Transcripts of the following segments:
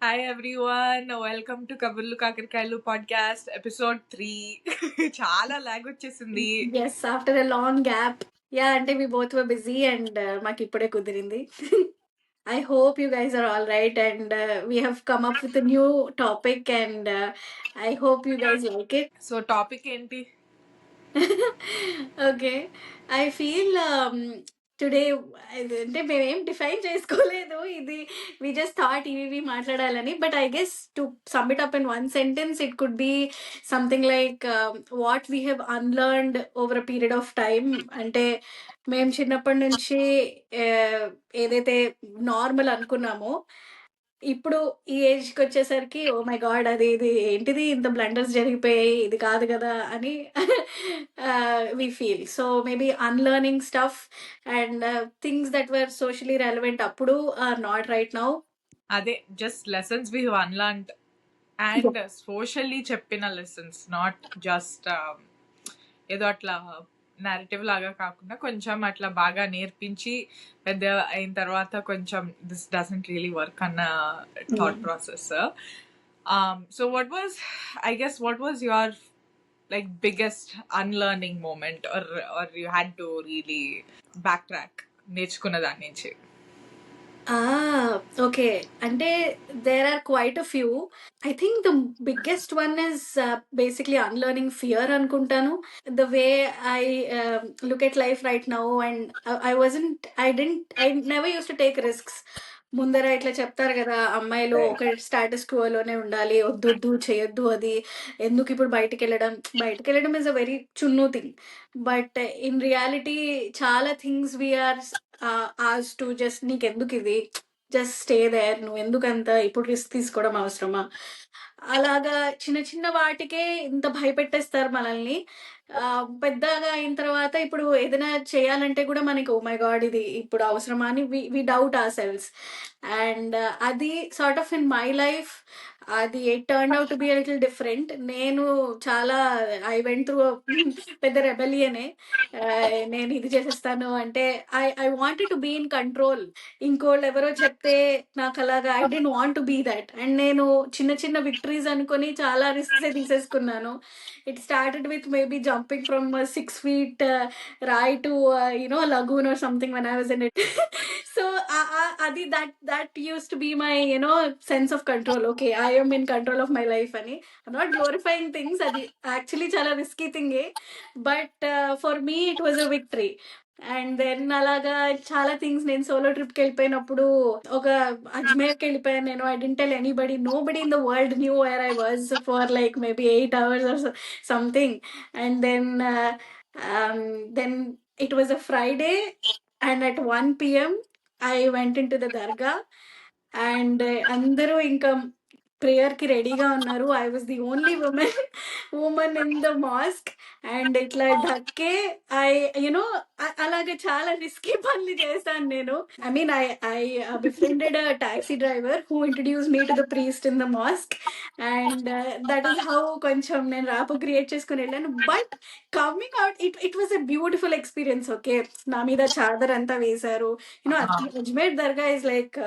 Hi everyone, welcome to Kabullu Kakarkailu podcast episode 3. చాలా log వచ్చేసింది. Yes, after a long gap. Yeah, అంటే we both were busy and మాకు ఇప్పుడే కుదిరింది. I hope you guys are all right and we have come up with a new topic and I hope you guys like it. So topic ఏంటి? Okay. I feel today అంటే మేమేం define చేసుకోలేదు. ఇది we just thought ఇవి మాట్లాడాలని. But I guess to sum it up in one sentence it could be something like what we have unlearned over a period of time. అంటే మేము చిన్నప్పటి నుంచి ఏదైతే నార్మల్ అనుకున్నామో ఇప్పుడు ఈ ఏజ్‌కి వచ్చేసరికి ఓహ్ మై గాడ్! ఇది ఏంటిది ఇంత బ్లండర్స్ జరిగిపోయాయి. ఇది కాదు కదా! అని we feel. So maybe unlearning stuff and things that were socially relevant అప్పుడు ఆర్ నాట్ రైట్ నౌ. అదే just lessons we have unlearned and socially చెప్పిన లెసన్స్, నాట్ జస్ట్ ఏదో అట్లా narrative లాగా కాకుండా కొంచెం అట్లా బాగా నేర్పించి పెద్ద అయిన తర్వాత కొంచెం దిస్ డజంట్ రియలీ వర్క్ అన్న thought process. So what was your like biggest unlearning moment or you had to really backtrack నేర్చుకున్న దాని నుంచి? ఓకే. అంటే there are quite a few. I think the biggest one is basically unlearning fear అనుకుంటాను. The way I look at life right now and I never used to take risks. ముందర ఇట్లా చెప్తారు గదా! అమ్మాయిలు ఒక స్టాటస్ క్వోలోనే ఉండాలి. వద్దొద్దు చేయొద్దు అది. ఎందుకిప్పుడు బయటికెళ్ళడం? బయటికెళ్ళడం ఈస్ అ వెరీ చున్ను థింగ్. బట్ ఇన్ రియాలిటీ చాలా things we are asked to just నీకెందుకిది? Just stay there. నువ్వెందుకంత ఇప్పుడు రిస్క్ తీసుకోవడం అవసరమా? అలాగా చిన్న చిన్న వాటికే ఇంత భయపెట్టేస్తారు మనల్ని. పెద్దగా అయిన తర్వాత ఇప్పుడు ఏదైనా చేయాలంటే కూడా మనకి ఓహ్ మై గాడ్! ఇది ఇప్పుడు అవసరమా అని వి డౌట్ అవర్‌సెల్వ్స్. అండ్ అది sort of in my life అది it turned out to be a little different. నేను చాలా ఐ వెంట్ త్రూ పెద్ద రెబెలియనే. నేను ఇది చేసేస్తాను అంటే I wanted to be in control. ఇంకోళ్ళు ఎవరో చెప్తే నాకు అలాగా I don't want to be that. And నేను చిన్న చిన్న విక్టరీస్ అనుకొని చాలా రిస్క్స్ తీసేసుకున్నాను. It started with maybe jumping from 6 feet రాయ్ to lagoon or something when I was in it. So అది that used to be my sense of control. Okay, I am in control of my life అని. I'm not glorifying things. అది actually చాలా risky థింగే. But for me it was a victory. And then అలాగా చాలా things నేను solo ట్రిప్‌కి వెళ్ళిపోయినప్పుడు ఒక అజ్మేర్‌కి వెళ్ళిపోయాను నేను. I didn't tell anybody. Nobody in the world knew where I was for like maybe 8 hours or something. And then it was a Friday and at 1 PM I went into the dargah and అందరూ ఇంకా ప్రేయర్‌కి రెడీగా ఉన్నారు. I was the only woman in the mosque and ఇట్లా ఢక్కే I you know అలాగే చాలా risky పనులు చేశాను నేను. I mean I befriended a taxi driver who introduced me to the priest in the mosque and that is how కొంచెం నేను rapport create చేసుకొని వెళ్ళాను. But coming out it was a beautiful experience. Okay. నా మీద చాదర్ అంతా వేశారు. అజ్మేర్ దర్గా is like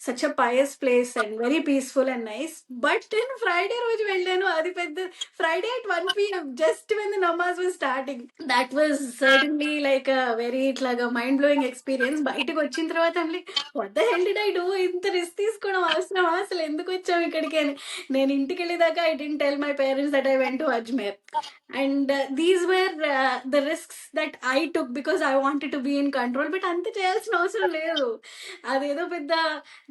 such a pious place and very peaceful and nice. But నేను ఫ్రైడే రోజు వెళ్ళాను. అది పెద్ద Friday at 1 PM just when the namaz was starting. That was certainly like a very ఇట్లాగా మైండ్ బ్లోయింగ్ ఎక్స్పీరియన్స్. బయటకు వచ్చిన తర్వాత I'm like what the hell did I do? ఇంత రిస్క్ తీసుకోవడం అవసరమా? అసలు ఎందుకు వచ్చాం ఇక్కడికి అని. నేను ఇంటికి వెళ్ళేదాకా I didn't tell my parents that I went to Ajmer. And these were the risks that I took because I wanted to be in control. But అంత చేయాల్సిన అవసరం లేదు. అదేదో పెద్ద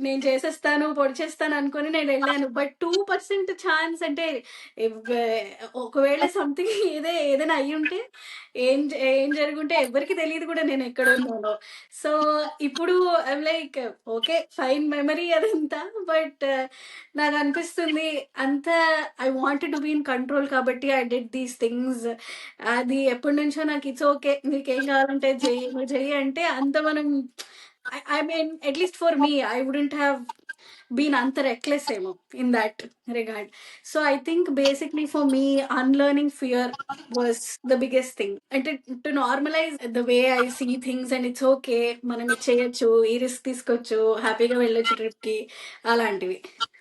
నేను చేసేస్తాను పొడి చేస్తాను అనుకుని నేను వెళ్ళాను. బట్ 2% ఛాన్స్ అంటే ఒకవేళ సంథింగ్ ఏదైనా అయ్యి ఉంటే ఏం జరుగుంటే ఎవరికి తెలియదు కూడా నేను ఎక్కడ ఉన్నానో. సో ఇప్పుడు I'm like okay fine memory అదంతా. బట్ నాకు అనిపిస్తుంది అంత I wanted to be in control కాబట్టి ఐ డిడ్ దీస్ థింగ్స్. అది ఎప్పటి నుంచో నాకు ఇట్స్ ఓకే నీకేం కావాలంటే చెయ్యి నువ్వు చెయ్యి అంటే అంత మనం I mean at least for me I wouldn't have been అంత reckless ఏమో in that regard. So I think basically for me unlearning fear was the biggest thing. అంటే to normalize the way I see things and it's okay మనం ఇది చేయొచ్చు, ఈ risk తీసుకోవచ్చు, హ్యాపీగా వెళ్ళొచ్చు ట్రిప్‌కి అలాంటివి.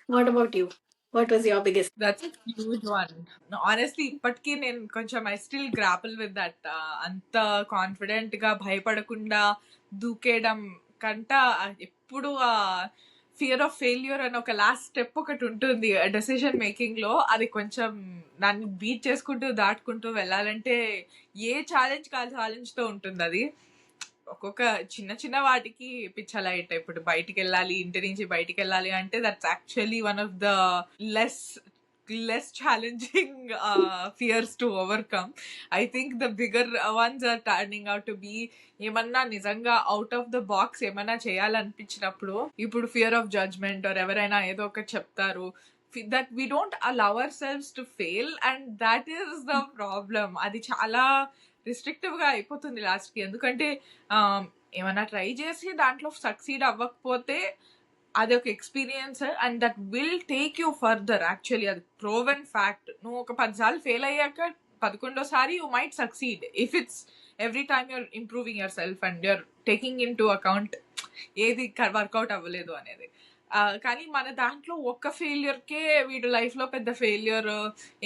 What about you? What was your biggest? That's huge one. Honestly ఇప్పటికీ నేను కొంచెం ఐ స్టిల్ గ్రాపుల్ విత్ దట్. అంత కాన్ఫిడెంట్ గా భయపడకుండా దూకేయడం కంట ఎప్పుడు ఫియర్ ఆఫ్ ఫెయిల్యూర్ అని ఒక లాస్ట్ స్టెప్ ఒకటి ఉంటుంది డెసిషన్ మేకింగ్ లో. అది కొంచెం దాన్ని బీట్ చేసుకుంటూ దాటుకుంటూ వెళ్ళాలంటే ఏ ఛాలెంజ్ తో ఉంటుంది అది. ఒక్కొక్క చిన్న చిన్న వాటికి పిచ్చలైట్. ఇప్పుడు బయటికి వెళ్ళాలి, ఇంటి నుంచి బయటికి వెళ్ళాలి అంటే that's actually one of the less challenging fears to overcome. I think the bigger ones are turning out to be ఏమన్నా నిజంగా అవుట్ ఆఫ్ ద బాక్స్ ఏమన్నా చేయాలనిపించినప్పుడు, ఇప్పుడు ఫియర్ ఆఫ్ జడ్జ్మెంట్ ఆర్ ఎవరైనా ఏదో ఒకటి చెప్తారు, that we don't allow ourselves to fail, and that is the problem. అది చాలా రిస్ట్రిక్టివ్ గా అయిపోతుంది లాస్ట్ కి. ఎందుకంటే ఏమైనా ట్రై చేసి దాంట్లో సక్సీడ్ అవ్వకపోతే అది ఒక experience and that will take you further. Actually అది ప్రోవెన్ ఫ్యాక్ట్. నువ్వు ఒక 10 సార్లు ఫెయిల్ అయ్యాక 11వ సారి you might succeed if it's every time you're improving yourself and you're taking into account ఏది వర్కౌట్ అవ్వలేదు అనేది. కానీ మన దాంట్లో ఒక్క ఫెయిల్యూర్కే వీడు లైఫ్లో పెద్ద ఫెయిల్యూర్,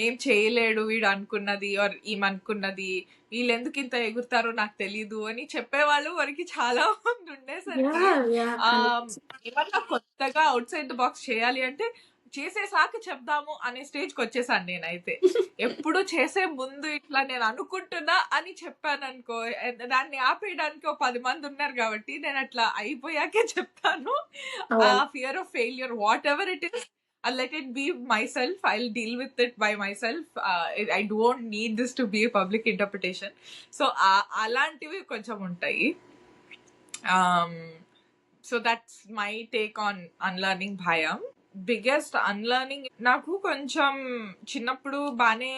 ఏం చేయలేడు వీడు అనుకున్నది ఆర్ ఈమెనుకున్నది, వీళ్ళు ఎందుకు ఇంత ఎగురుతారో నాకు తెలీదు అని చెప్పేవాళ్ళు వరకు చాలా మంది ఉండేసరికి ఏమన్నా కొత్తగా అవుట్ సైడ్ ద బాక్స్ చేయాలి అంటే చేసేసాక చెప్దాము అనే స్టేజ్కి వచ్చేసాను నేనైతే. ఎప్పుడు చేసే ముందు ఇట్లా నేను అనుకుంటున్నా అని చెప్పాను అనుకో, దాన్ని ఆపేయడానికి ఒక 10 మంది ఉన్నారు కాబట్టి నేను అట్లా అయిపోయాకే చెప్తాను. Fear of failure what ever it is, I'll let it be myself. I'll deal with it by myself. I don't need this to be a public interpretation. So అలాంటివి కొంచెం ఉంటాయి. So that's my take on unlearning bhayam. Biggest unlearning నాకు కొంచెం చిన్నప్పుడు బానే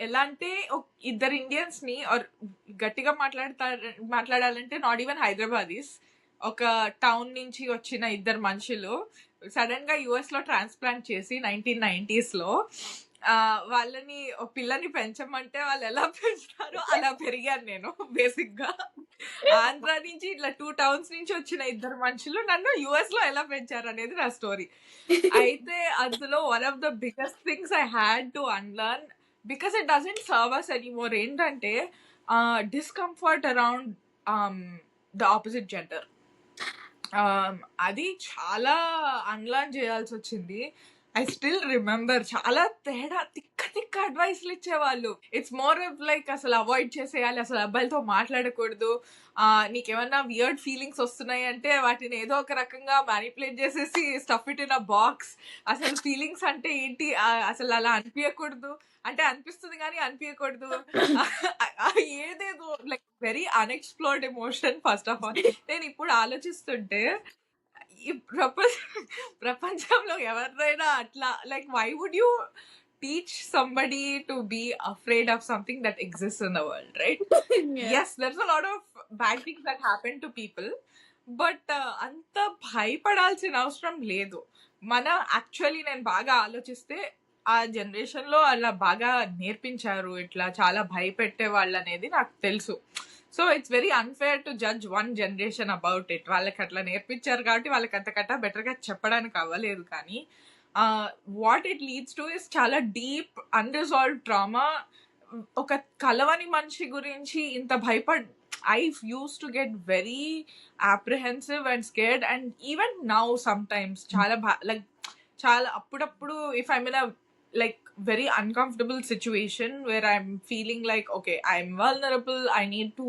ఎలా అంటే ఇద్దరు ఇండియన్స్ ని గట్టిగా మాట్లాడాలంటే నాట్ ఈవెన్ హైదరాబాదీస్, ఒక టౌన్ నుంచి వచ్చిన ఇద్దరు మనుషులు సడన్ గా యుఎస్ లో ట్రాన్స్ప్లాంట్ చేసి 1990s లో వాళ్ళని పిల్లని పెంచమంటే వాళ్ళు ఎలా పెంచుతారో అలా పెరిగాను నేను. బేసిక్ గా ఆంధ్ర నుంచి ఇట్లా 2 towns నుంచి వచ్చిన ఇద్దరు మనుషులు నన్ను యుఎస్ లో ఎలా పెంచారు అనేది నా స్టోరీ. అయితే అందులో one of the biggest things I had to unlearn because it doesn't serve us anymore ఏంటంటే discomfort around the opposite gender. అది చాలా అన్లర్న్ చేయాల్సి వచ్చింది. ఐ స్టిల్ రిమెంబర్ చాలా తిక్క అడ్వైస్లు ఇచ్చేవాళ్ళు. ఇట్స్ మోర్ ఆఫ్ లైక్ అసలు అవాయిడ్ చేసేయాలి, అసలు అబ్బాయిలతో మాట్లాడకూడదు, నీకేమన్నా వియర్డ్ ఫీలింగ్స్ వస్తున్నాయి అంటే వాటిని ఏదో ఒక రకంగా మ్యానిపులేట్ చేసేసి stuff it in a box. అసలు ఫీలింగ్స్ అంటే ఏంటి, అసలు అలా అనిపించకూడదు, అంటే అనిపిస్తుంది కానీ అనిపించకూడదు, ఏదేదో like very unexplored emotion. First of all నేను ఇప్పుడు ఆలోచిస్తుంటే ఈ ప్రపంచంలో ఎవరైనా అట్లా like why would you teach somebody to be afraid of something that exists in the world, right? Yes, there's a lot of bad things that happen to people, but అంత భయపడాల్సిన అవసరం లేదు. మన యాక్చువల్లీ నేను బాగా ఆలోచిస్తే ఆ జనరేషన్ లో అలా బాగా నేర్పించారు, ఇట్లా చాలా భయపెట్టే వాళ్ళు అనేది నాకు తెలుసు. So it's very unfair to judge one generation about it. వాళ్ళకి అట్లా నేర్పించారు కాబట్టి వాళ్ళకి అంతకట్టా బెటర్గా చెప్పడానికి అవ్వలేదు. కానీ what it leads to is చాలా డీప్ అన్రిజాల్వ్ ట్రామా. ఒక కలవని మనిషి గురించి ఇంత I used to get very apprehensive and scared, and even now sometimes చాలా అప్పుడప్పుడు if I'm in a like very uncomfortable situation where I'm feeling like okay, I'm vulnerable, I need to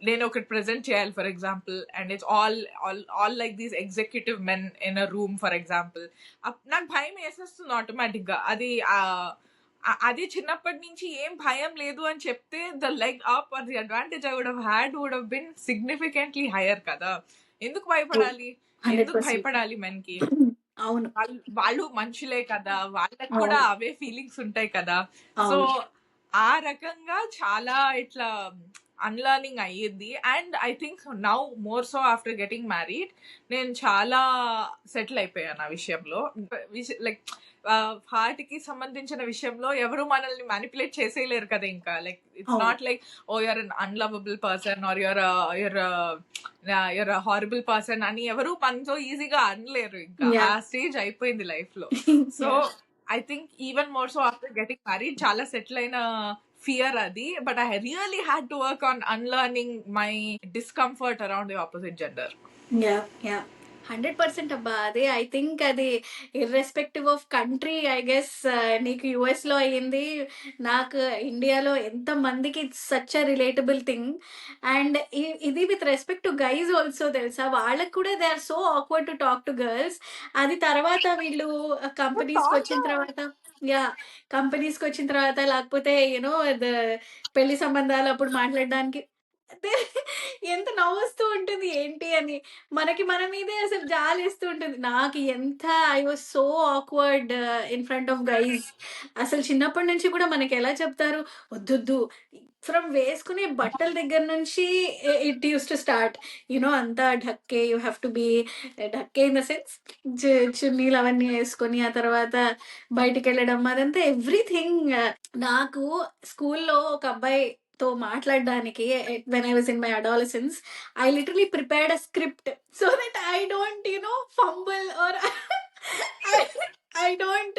నేను ఒకటి present చేయాలి for example, and it's all like these executive men in a room for example, నాకు భయం వేసేస్తుంది automatic గా. అది చిన్నప్పటి నుంచి ఏం భయం లేదు అని చెప్తే the leg up or the advantage I would have had would have been significantly higher కదా. ఎందుకు భయపడాలి, ఎందుకు భయపడాలి మెన్కి? అవును, వాళ్ళు మనుషులే కదా, వాళ్ళకి కూడా అవే ఫీలింగ్స్ ఉంటాయి కదా. సో ఆ రకంగా చాలా ఇట్లా అన్లర్నింగ్ అయ్యింది. And I think now more so after getting married నేను చాలా సెటిల్ అయిపోయాను ఆ విషయంలో. లైక్ హార్ట్ కి సంబంధించిన విషయంలో ఎవరు మనల్ని మ్యానిపులేట్ చేసేయలేరు కదా ఇంకా. లైక్ ఇట్స్ అవును. Not like oh you're an unlovable person or you're horrible person అని ఎవరు మనతో ఈజీగా అనలేరు ఇంకా. Yeah. ఆ స్టేజ్ అయిపోయింది లైఫ్ లో. So Yeah. I think even more so after getting married చాలా సెటిల్ అయిన ఫియర్ అది. But I really had to work on unlearning my discomfort around the opposite gender. Yeah, yeah. 100% అబ్బా. అదే I think అది irrespective of country I guess నీకు US లో అయ్యింది, నాకు ఇండియాలో ఎంత మందికి it's such a relatable thing. And ఇది with respect to guys also తెలుసా, వాళ్ళకి కూడా they are so awkward to talk to girls. అది తర్వాత వీళ్ళు కంపెనీస్కి వచ్చిన తర్వాత, యా, కంపెనీస్కి వచ్చిన తర్వాత లేకపోతే యూనో పెళ్లి సంబంధాలు అప్పుడు మాట్లాడడానికి ఎంత నవ్వొస్తూ ఉంటుంది ఏంటి అని. మనకి మన మీదే అసలు జాలేస్తూ ఉంటుంది. నాకు ఎంత I was so awkward in front of guys. అసలు చిన్నప్పటి నుంచి కూడా మనకి ఎలా చెప్తారు, వద్దొద్దు, ఫ్రమ్ వేసుకునే బట్టల దగ్గర నుంచి it used to start, you know అంతా ఢక్కే, యూ హ్యావ్ టు బీ ఢక్కే ఇన్ ద సెన్స్ చున్నీలు అవన్నీ వేసుకొని ఆ తర్వాత బయటికి వెళ్ళడం, అదంతా ఎవ్రీథింగ్. నాకు స్కూల్లో ఒక అబ్బాయితో మాట్లాడడానికి when I was in my adolescence, I literally prepared a script so that I don't, fumble or I don't,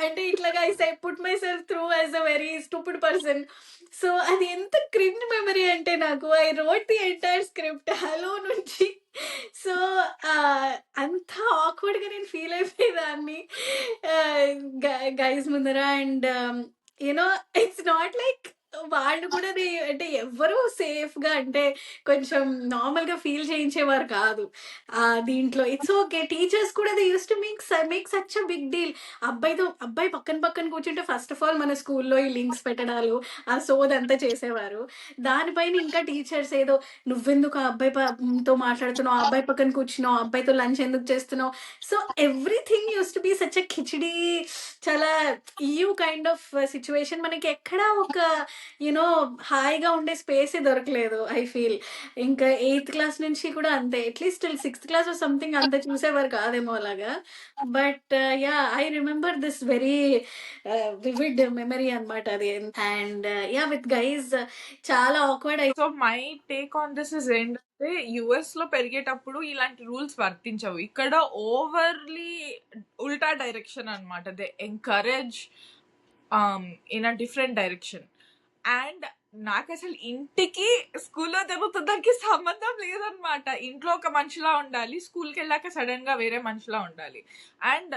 అంటే ఇట్లాగా I put myself through as a very stupid person. So అది ఎంత క్రింజ్ మెమరీ అంటే నాకు I wrote the entire script hello నుంచి. So అంత awkward గా నేను ఫీల్ అయిపోయేదాన్ని గైస్ ముందర. And you know it's not like వాళ్ళు కూడా అంటే ఎవ్వరూ సేఫ్ గా అంటే కొంచెం నార్మల్ గా ఫీల్ చేయించేవారు కాదు దీంట్లో. ఇట్స్ ఓకే, టీచర్స్ కూడా they use to make such a big deal. అబ్బాయి పక్కన పక్కన కూర్చుంటే ఫస్ట్ ఆఫ్ ఆల్ మన స్కూల్లో ఈ లింక్స్ పెట్టడాలు ఆ సోదంతా చేసేవారు. దానిపైన ఇంకా టీచర్స్ ఏదో నువ్వెందుకు ఆ తో మాట్లాడుతున్నావు, ఆ అబ్బాయి పక్కన కూర్చున్నావు, ఆ అబ్బాయితో లంచ్ ఎందుకు చేస్తున్నావు. So everything use to be such a khichdi, చాలా ఈయూ కైండ్ ఆఫ్ సిచ్యువేషన్. మనకి ఎక్కడా ఒక యూనో హాయిగా ఉండే స్పేసే దొరకలేదు ఐ ఫీల్. ఇంకా 8th క్లాస్ నుంచి కూడా అంతే, అట్లీస్ట్ 6th క్లాస్ సంథింగ్ అంత చూసేవారు కాదేమో అలాగా. But yeah, I remember this very vivid memory అనమాట అది. అండ్ యా, విత్ గైజ్ చాలా ఆక్వర్డ్ అయి. So my take on this is ఏంటంటే యుఎస్ లో పెరిగేటప్పుడు ఇలాంటి రూల్స్ వర్తించవు. ఇక్కడ ఓవర్లీ ఉల్టా డైరెక్షన్ అన్నమాట. They encourage in a different direction. And నాకు అసలు ఇంటికి స్కూల్లో జరుగుతుందానికి సంబంధం లేదనమాట. ఇంట్లో ఒక మనిషిలా ఉండాలి, స్కూల్కి వెళ్ళాక సడన్ గా వేరే మనిషిలా ఉండాలి. అండ్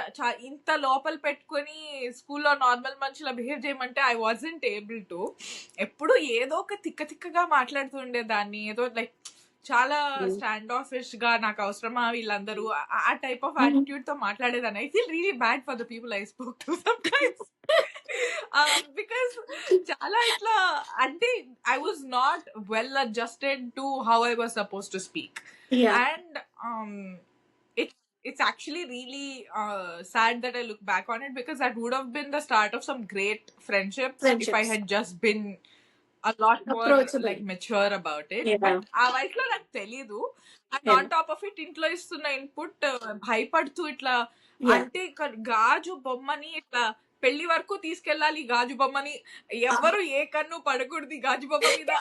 ఇంత లోపల పెట్టుకొని స్కూల్లో నార్మల్ మనిషిలా బిహేవ్ చేయమంటే ఐ వాజంట్ ఏబుల్ టు. ఎప్పుడు ఏదో ఒక తిక్కగా మాట్లాడుతుండేదాన్ని, ఏదో లైక్ చాలా స్టాండ్ ఆఫిష్ గా, నాకు అవసరమా వీళ్ళందరూ, ఆ టైప్ ఆఫ్ యాటిట్యూడ్ తో మాట్లాడేదాన్ని. I feel really bad for the people I spoke to sometimes. Because చాలా ఇట్లా అంటే I was not well adjusted to how I was suppose to speak. And it's actually really sad that I look back on it, because that would have been the start of some great friendships if I had just been a lot more like mature about it. But ఆ వయసులో నాకు తెలీదు. And on top of it ఇంట్లో ఇస్తున్న input భయపడుతూ ఇట్లా అంటే గాజు బొమ్మని ఇట్లా పెళ్లి వరకు తీసుకెళ్ళాలి, గాజు బొమ్మని ఎవరు ఏ కన్ను పడకూడదు గాజు బొమ్మ మీద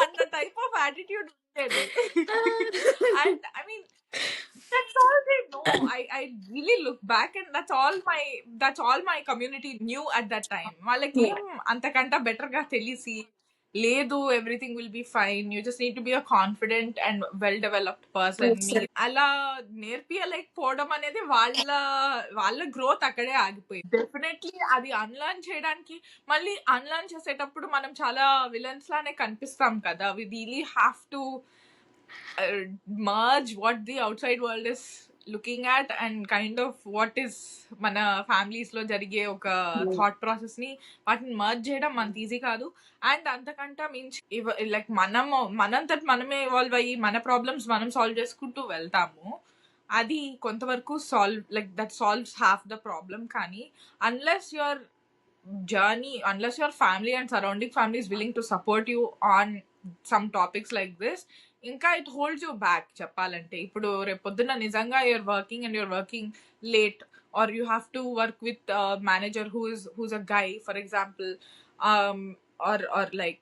అన్న టైప్ ఆఫ్ యాటిట్యూడ్ ఉండేది. And I mean that's all they know. I really look back and that's all my community knew at that time. వాళ్ళకి అంతకంట బెటర్ గా తెలిసి లేదు, everything will be fine, you just need to be a confident and well developed person అలా నేర్పియలేకపోవడం అనేది వాళ్ళ growth అక్కడే ఆగిపోయింది. Definitely అది అన్లర్న్ చేయడానికి, మళ్ళీ అన్లర్న్ చేసేటప్పుడు మనం చాలా విలన్స్ లానే కనిపిస్తాం కదా. We really have to merge what the outside world is looking at and kind of what is మన ఫ్యామిలీస్ లో జరిగే ఒక థాట్ ప్రాసెస్ ని వాటిని మర్జ్ చేయడం అంత ఈజీ కాదు. అండ్ అంతకంటే మించి లైక్ మనంతటి మనమే ఇవాల్వ్ అయ్యి మన ప్రాబ్లమ్స్ మనం సాల్వ్ చేసుకుంటూ వెళ్తాము. అది కొంతవరకు like that solves half the problem. కానీ unless your journey, unless your family and surrounding family is willing to support you on some topics like this, ఇంకా ఇట్ హోల్డ్స్ యూ బ్యాక్ చెప్పాలంటే. ఇప్పుడు రేపు పొద్దున్న నిజంగా you're working and you're working late, or you have to work with manager who's a guy for example, or like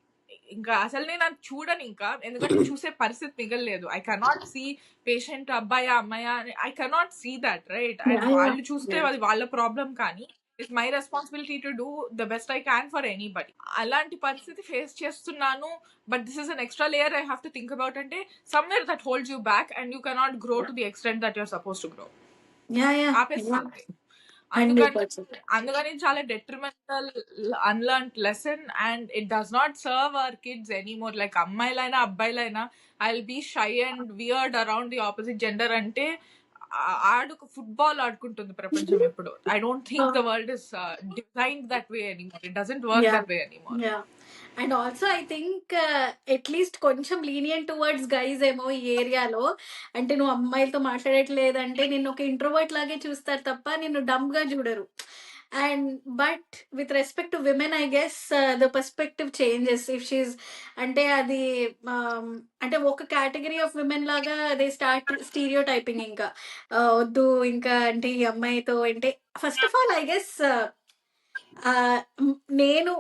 ఇంకా అసలు నేను అది చూడను ఇంకా, ఎందుకంటే చూసే పరిస్థితి మిగలలేదు. ఐ కెనాట్ సీ పేషెంట్ అబ్బాయా అమ్మాయా, I cannot see that, right? And Yeah, yeah, వాళ్ళు చూస్తే yeah. అది వాళ్ళ ప్రాబ్లం, కానీ it's my responsibility to do the best I can for anybody. అలాంటి పరిస్థితి ఫేస్ చేస్తున్నాను, but this is an extra layer I have to think about. అంటే somewhere that holds you back and you cannot grow to the extent that you're supposed to grow. Yeah, yeah, yeah. ఆపేస్తుంది. అందుకని 100%. అందుకని చాలా detrimental unlearn lesson, and it does not serve our kids anymore. Like అమ్మాయిలైనా అబ్బాయిలైనా I will be shy and weird around the opposite gender. అంటే ఆడుకు football ఆడుకుంటుంది ప్రపంచం ఇప్పుడు. I don't think the world is designed that way anymore. It doesn't work Yeah, that way anymore. yeah. And also I think at least కొంచెం lenient towards guys ఏమో ఈ ఏరియాలో. అంటే నువ్వు అమ్మాయిలతో మాట్లాడట్లేదంటే నిన్ను ఒక ఇంట్రోవర్ట్ లాగే చూస్తారు తప్ప నిన్ను డమ్ గా చూడరు. And but with respect to women I guess the perspective changes if she's, అంటే అది అంటే ఒక కేటగిరీ ఆఫ్ విమెన్ లాగా దే స్టార్ట్ స్టీరియో టైపింగ్. ఇంకా వద్దు ఇంకా, అంటే ఈ అమ్మాయితో అంటే first of all I guess నేను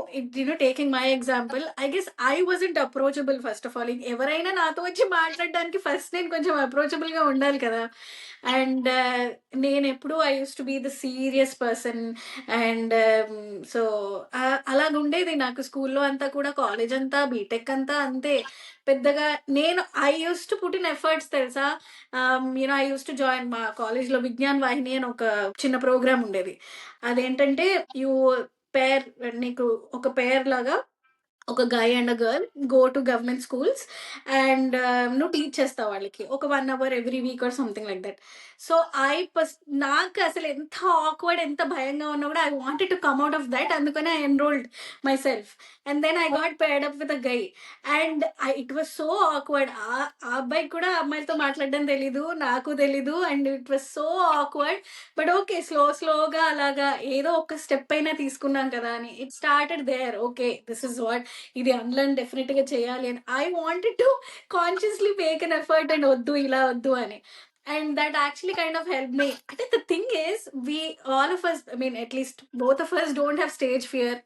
taking my example, I guess I wasn't approachable first of all. ఎవరైనా నాతో వచ్చి మాట్లాడడానికి ఫస్ట్ నేను కొంచెం అప్రోచబుల్ గా ఉండాలి కదా. అండ్ నేను ఎప్పుడు I use to be the serious person. And so అలాగుండేది నాకు స్కూల్లో అంతా కూడా, కాలేజ్ అంతా, బీటెక్ అంతా అంతే. పెద్దగా నేను I use to put in efforts తెలుసా. ఐ యూస్ టు జాయిన్ మా కాలేజ్లో విజ్ఞాన్ వాహిని అని ఒక చిన్న ప్రోగ్రామ్ ఉండేది. అదేంటంటే యూ పేర్, నీకు ఒక పేర్ లాగా ఒక guy and girl go to government schools and నువ్వు టీచ్ చేస్తావు వాళ్ళకి ఒక 1 hour every week or something like that. So నాకు అసలు ఎంత ఆక్వర్డ్, ఎంత భయంగా ఉన్నా కూడా I wanted to come out of that. అందుకని I enrolled myself and then I got paired up with a guy. And it was so awkward. ఆ అబ్బాయికి కూడా అమ్మాయిలతో మాట్లాడడం తెలీదు, నాకు తెలీదు. And it was so awkward. But okay, స్లోగా అలాగా ఏదో ఒక స్టెప్ అయినా తీసుకున్నాం కదా అని. It started there. Okay, this is what, ఇది అన్లర్న్ డెఫినెట్ గా చేయాలి అని I wanted to consciously make an effort and వద్దు ఇలా వద్దు అని. And that actually kind of help me. అంటే the thing is we all of us, I mean at least both of us don't have stage fear.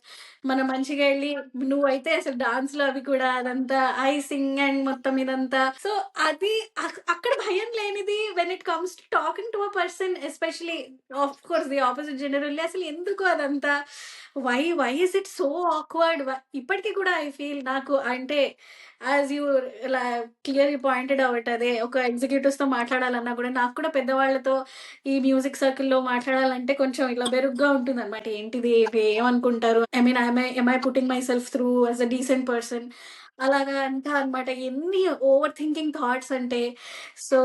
మనం మంచిగా వెళ్ళి, నువ్వైతే అసలు డాన్స్ లో అవి కూడా అదంతా ఐ సింగ్ అండ్ మొత్తం ఇదంతా. సో అది అక్కడ భయం లేనిది when it comes to talking to a person, especially of course the opposite gender. అసలు ఎందుకు అదంతా, why is it so awkward? ఇప్పటికీ కూడా ఐ ఫీల్ నాకు, అంటే as you clearly pointed out, అదే ఒక ఎగ్జిక్యూటివ్స్ తో మాట్లాడాలన్నా కూడా నాకు కూడా పెద్దవాళ్ళతో ఈ మ్యూజిక్ సర్కిల్లో మాట్లాడాలంటే కొంచెం ఇలా బెరుగ్గా ఉంటుంది అనమాట. ఏంటిది, ఇవి ఏమనుకుంటారు, I mean I putting myself through as a decent person, అలాగా అంతా అనమాట. ఎన్ని ఓవర్ థింకింగ్ థాట్స్ అంటే. So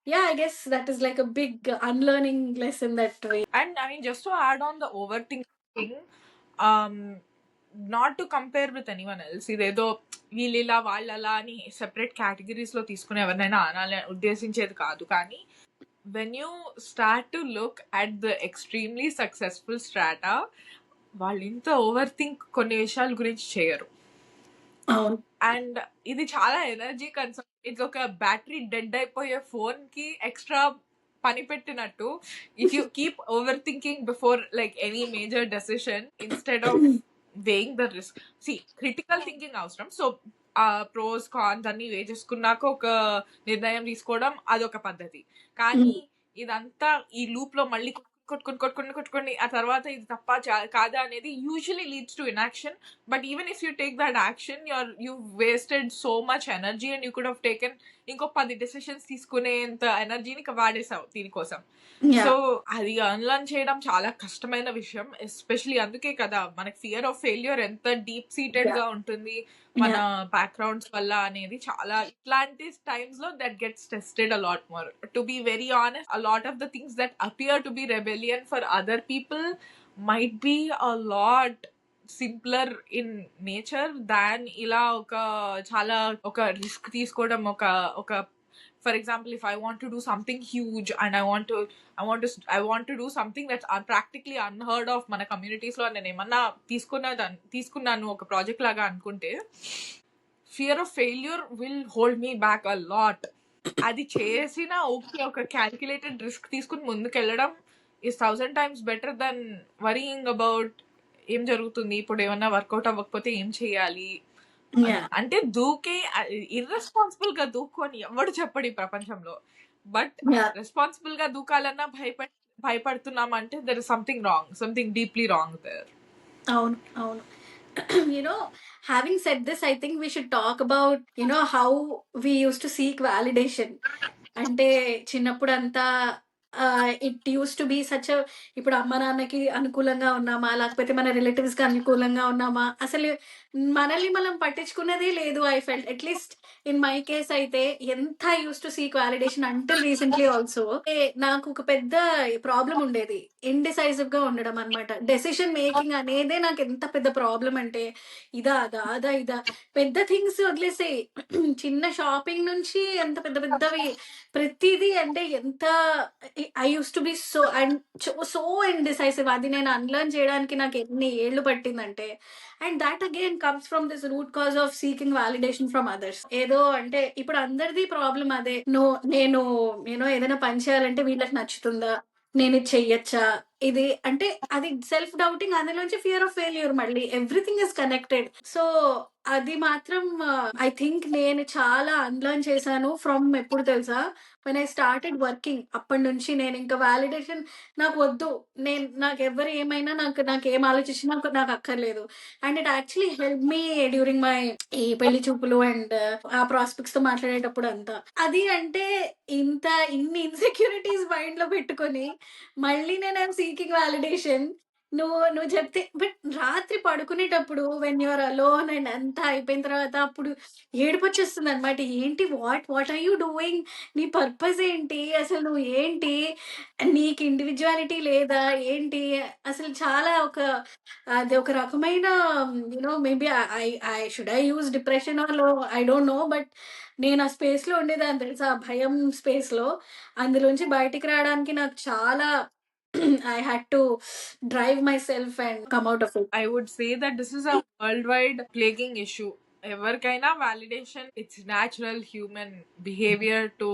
yeah, I guess that is like a big unlearning lesson that way. And I mean, just to add on the overthinking, not to compare with anyone else, ఇదేదో వీళ్ళిలా వాళ్ళలా అని separate categories లో తీసుకుని ఎవరినైనా అనాలని ఉద్దేశించేది కాదు. కానీ when you start to look at the extremely successful strata, వాళ్ళు ఇంత ఓవర్ థింక్ కొన్ని విషయాల గురించి చేయరు. అవును. అండ్ ఇది చాలా ఎనర్జీ కన్సర్న్. ఇది ఒక బ్యాటరీ డెడ్ అయిపోయే ఫోన్ కి ఎక్స్ట్రా పని పెట్టినట్టు. If you keep over thinking before like any major decision instead of weighing the risk. Critical thinking అవసరం. సో ప్రోస్ కాన్స్ అన్ని వే చేసుకున్నాక ఒక నిర్ణయం తీసుకోవడం అదొక పద్ధతి. కానీ ఇదంతా ఈ లూప్ లో మళ్ళీ కొట్టుకొని ఆ తర్వాత ఇది తప్ప కాదా అనేది usually leads to inaction. But even if you take that action, you wasted so much energy and you could have taken ఇంకో 10 డెసిషన్స్ తీసుకునేంత ఎనర్జీని వాడేసావు దీనికోసం. సో అది అన్లర్న్ చేయడం చాలా కష్టమైన విషయం. ఎస్పెషలీ అందుకే కదా మనకి ఫియర్ ఆఫ్ ఫెయిల్యూర్ ఎంత డీప్ సీటెడ్ గా ఉంటుంది మన బ్యాక్గ్రౌండ్స్ వల్ల అనేది. చాలా ఇట్లాంటి టైమ్స్ లో that gets tested a lot more. To be very honest, a lot of the things that appear to be rebellion for other people might be a lot simpler in nature than ఇలా చాలా ఒక risk తీసుకోవడం. ఒక for example, if I want to do something huge and I want to do something that's practically unheard of మన communities లో, నేను ఏమన్నా తీసుకున్నాను ఒక ప్రాజెక్ట్ లాగా అనుకుంటే, fear of failure will hold me back a lot. అది చేసిన ఓకే, ఒక క్యాల్కులేటెడ్ రిస్క్ తీసుకుని ముందుకెళ్ళడం is 1000 times better than worrying about ఏం జరుగుతుంది, ఇప్పుడు ఏమన్నా వర్కౌట్ అవ్వకపోతే ఏం చేయాలి అని. యా అంటే దూకే ఇర్రెస్పాన్సిబుల్ గా దూకు అని ఎవడు చెప్పడు ఈ ప్రపంచంలో. బట్ యా రెస్పాన్సిబుల్ గా దూకాలన్నా భయపడుతున్నామంటే there is something wrong, something deeply wrong there. అవును అవును. Having said this, I think we should talk about how we used to seek validation. అంటే చిన్నప్పుడంతా it used to be such ఇప్పుడు అమ్మ నాన్నకి అనుకూలంగా ఉన్నామా, లేకపోతే మన రిలేటివ్స్ కి అనుకూలంగా ఉన్నామా, అసలు మనల్ని మనం పట్టించుకున్నదే లేదు. I felt at least in my case అయితే ఎంత use to seek validation until recently also. నాకు ఒక పెద్ద ప్రాబ్లం ఉండేది, ఇండిసైజివ్ గా ఉండడం అనమాట. డెసిషన్ మేకింగ్ అనేదే నాకు ఎంత పెద్ద ప్రాబ్లం అంటే ఇదా అదా అదా ఇదా, పెద్ద థింగ్స్ వదిలేసి చిన్న షాపింగ్ నుంచి ఎంత పెద్ద పెద్దవి ప్రతిదీ అంటే ఎంత I use to be so indecisive. అది నేను అన్లర్న్ చేయడానికి నాకు ఎన్ని ఏళ్ళు పట్టిందంటే, and that again comes from this root cause of seeking validation from others. ఏదో అంటే ఇప్పుడు అందరిది ప్రాబ్లం అదే, నేను ఏదైనా పని చేయాలంటే వీళ్ళకి నచ్చుతుందా, నేను ఇది చెయ్యొచ్చా, ఇది అంటే అది సెల్ఫ్ డౌటింగ్, అందులోంచి ఫియర్ ఆఫ్ ఫెయిల్యూర్, మళ్ళీ ఎవ్రీథింగ్ ఇస్ కనెక్టెడ్. సో అది మాత్రం ఐ థింక్ నేను చాలా అన్లర్న్ చేశాను ఫ్రమ్ ఎప్పుడు తెలుసా, వెన్ ఐ స్టార్టెడ్ వర్కింగ్. అప్పటి నుంచి నేను ఇంకా వాలిడేషన్ నాకు వద్దు, నాకు ఎవరు ఏమైనా నాకు ఏం ఆలోచించినా నాకు అక్కర్లేదు. And it actually help me during my ఈ పెళ్లి చూపులు అండ్ ఆ ప్రాస్పెక్ట్స్ తో మాట్లాడేటప్పుడు అంతా. అది అంటే ఇన్ని ఇన్సెక్యూరిటీస్ మైండ్ లో పెట్టుకొని మళ్ళీ నేను సీకింగ్ వాలిడేషన్. నువ్వు చెప్తే బట్ రాత్రి పడుకునేటప్పుడు వెన్ యూఆర్ అలోన్ అండ్ అంతా అయిపోయిన తర్వాత అప్పుడు ఏడుపొచ్చేస్తుంది అనమాట. ఏంటి, వాట్ ఆర్ యూ డూయింగ్, నీ పర్పస్ ఏంటి, అసలు నువ్వు ఏంటి, నీకు ఇండివిజువాలిటీ లేదా ఏంటి, అసలు చాలా అది ఒక రకమైన maybe I should I use depression are లో, ఐ డోంట్ నో. బట్ నేను ఆ స్పేస్ లో ఉండేదాన్ని తెలుసా, ఆ భయం స్పేస్ లో. అందులోంచి బయటికి రావడానికి నాకు చాలా I had to drive myself and come out of it. I would say that this is a worldwide plaguing issue. ఎవరికైనా validation, it's natural human behavior to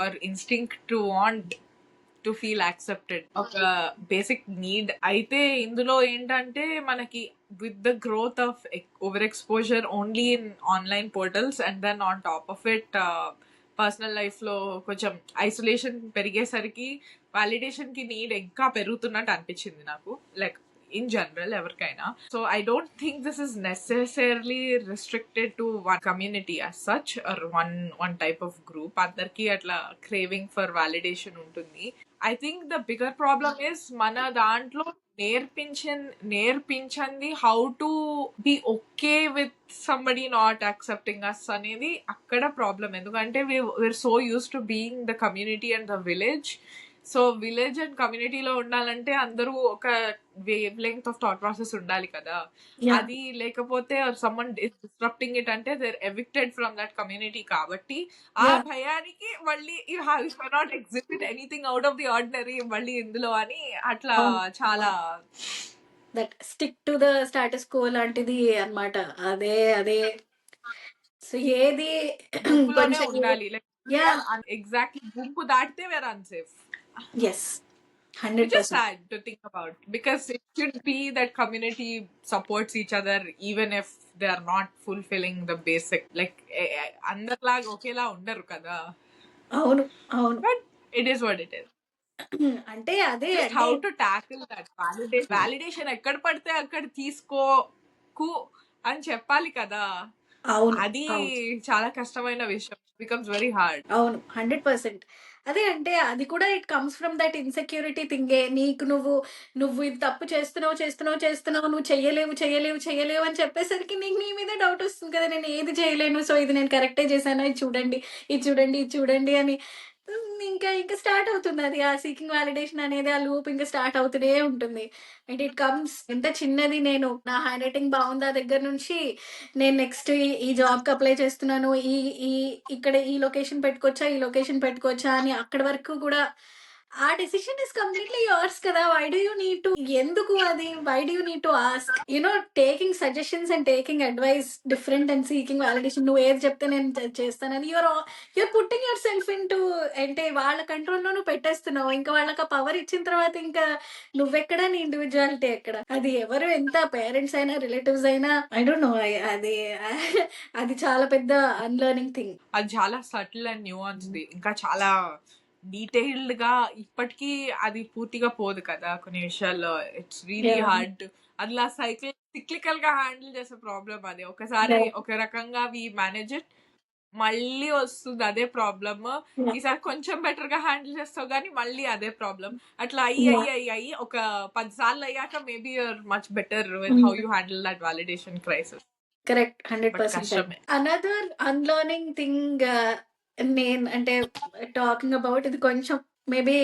or instinct to want to feel accepted, ఒక basic need. అయితే ఇందులో ఏంటంటే మనకి with the growth of over exposure only in online portals and then on top of it personal లైఫ్లో కొంచెం isolation పెరిగేసరికి validation కి need ఇంకా పెరుగుతున్నట్టు అనిపించింది నాకు, లైక్ in general ఎవరికైనా. So I don't think this is necessarily restricted to one community as such or one type of group. అందరికి అట్లా క్రేవింగ్ ఫర్ వాలిడేషన్ ఉంటుంది. I think the bigger problem is మన దాంట్లో నేర్పించండి how to be okay with somebody not accepting us అనేది అక్కడ problem. ఎందుకంటే we're so used to being the community and the village. So village and కమ్యూనిటీలో ఉండాలంటే అందరూ ఒక wavelength of thought process ఉండాలి కదా. అది లేకపోతే సమ్మన్ డిస్రప్టింగ్ ఇట్ అంటే they evicted from that community. కాబట్టి ఆ భయానికి మళ్ళీ you not exhibit anything out of the ordinary మళ్ళీ ఇందులో అని అట్లా చాలా that stick to the status quo లాంటిది అన్నమాట. అదే సో ఏది కొంచెం ఉండాలి, ఎగ్జాక్ట్లీ గుంపు దాటితే wear unsafe. yes 100%. Which is sad to think about, because it should be that community supports each other even if they are not fulfilling the basic, like అందరిలాగా ఒకేలా ఉండరు కదా. అవును but it is what it is. అంటే అదే how to tackle that validation ఎక్కడ పడితే అక్కడ తీసుకోకు అని చెప్పాలి కదా. అది చాలా కష్టమైన విషయం, బికమ్స్ వెరీ హార్డ్. అవును 100%. అదే అంటే అది కూడా it comes from that insecurity థింగే. నీకు నువ్వు ఇది తప్పు చేస్తున్నావు, నువ్వు చెయ్యలేవు అని చెప్పేసరికి నీకు నీ మీద డౌట్ వస్తుంది కదా, నేను ఏది చేయలేను, సో ఇది నేను కరెక్టే చేశాను, ఇది చూడండి అని ఇంకా స్టార్ట్ అవుతుంది. అది ఆ సీకింగ్ వాలిడేషన్ అనేది ఆ లూప్ ఇంకా స్టార్ట్ అవుతూనే ఉంటుంది. అండ్ ఇట్ కమ్స్ ఎంత చిన్నది, నేను నా హ్యాండ్ రైటింగ్ బాగుందా దగ్గర నుంచి నేను నెక్స్ట్ ఈ జాబ్ కి అప్లై చేస్తున్నాను, ఇక్కడ ఈ లొకేషన్ పెట్టుకోవచ్చా అని అక్కడి వరకు కూడా ఆ డెసిషన్ ఇస్ కంప్లీట్లీ యోర్స్ కదా. Why do you need to, ఎందుకు అది, why do you need to ask, taking suggestions and taking advice different and seeking validation. నువ్వు ఏది చెప్తే నేను చేస్తానని you're putting yourself into, అంటే వాళ్ళ కంట్రోల్లో నువ్వు పెట్టేస్తున్నావు. ఇంకా వాళ్ళకి ఆ పవర్ ఇచ్చిన తర్వాత ఇంకా నువ్వెక్కడ, నీ ఇండివిజువాలిటీ ఎక్కడ? అది ఎవరు ఎంత పేరెంట్స్ అయినా రిలేటివ్స్ అయినా, ఐ డోంట్ నో, అది అది చాలా పెద్ద అన్లర్నింగ్ థింగ్. అది చాలా సటిల్ అండ్ న్యూఆన్స్ది, ఇంకా చాలా డీటెయిల్డ్ గా ఇప్పటికీ అది పూర్తిగా పోదు కదా కొన్ని విషయాల్లో. It's really hard. అట్లా సిక్లికల్ గా హ్యాండిల్ చేసే ప్రాబ్లం అది. ఒకసారి ఒక రకంగా వి మేనేజ్ ఇట్, మళ్ళీ వస్తుంది అదే ప్రాబ్లమ్. ఈసారి కొంచెం బెటర్ గా హ్యాండిల్ చేస్తావు కానీ మళ్ళీ అదే ప్రాబ్లం. అట్లా అయ్యి ఒక 10 సార్లు అయ్యాక maybe you're much better with how you handle that validation crisis. Correct, but 100%. కష్టమే. అనదర్ అన్లర్నింగ్ థింగ్, నేను అంటే టాకింగ్ అబౌట్ ఇది కొంచెం మేబీ